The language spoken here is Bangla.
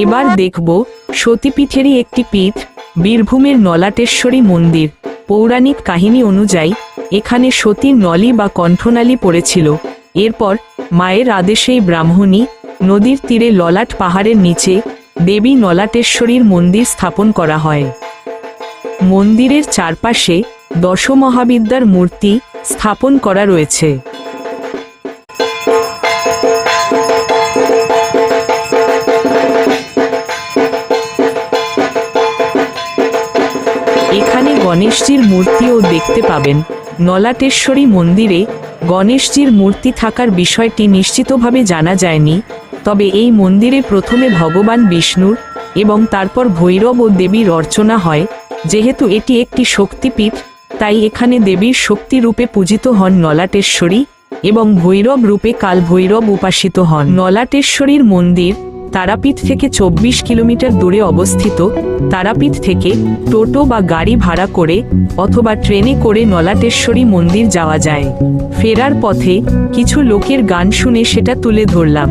এবার দেখব সতীপীঠেরই একটি পীঠ, বীরভূমের নলাটেশ্বরী মন্দির। পৌরাণিক কাহিনী অনুযায়ী এখানে সতীর নলি বা কণ্ঠনালী পড়েছিল। এরপর মায়ের আদেশেই ব্রাহ্মণী নদীর তীরে ললাট পাহাড়ের নিচে দেবী নলাটেশ্বরীর মন্দির স্থাপন করা হয়। মন্দিরের চারপাশে দশমহাবিদ্যার মূর্তি স্থাপন করা রয়েছে। এখানে গণেশজির মূর্তিও দেখতে পাবেন। নলাটেশ্বরী মন্দিরে গণেশজির মূর্তি থাকার বিষয়টি নিশ্চিতভাবে জানা যায়নি, তবে এই মন্দিরে প্রথমে ভগবান বিষ্ণুর এবং তারপর ভৈরব ও দেবীর অর্চনা হয়। যেহেতু এটি একটি শক্তিপীঠ, তাই এখানে দেবীর শক্তি রূপে পূজিত হন নলাটেশ্বরী এবং ভৈরব রূপে কাল ভৈরব উপাসিত হন। নলাটেশ্বরীর মন্দির তারাপীঠ থেকে 24 কিলোমিটার দূরে অবস্থিত। তারাপীঠ থেকে টোটো বা গাড়ি ভাড়া করে অথবা ট্রেনে করে নলাটেশ্বরী মন্দির যাওয়া যায়। ফেরার পথে কিছু লোকের গান শুনে সেটা তুলে ধরলাম।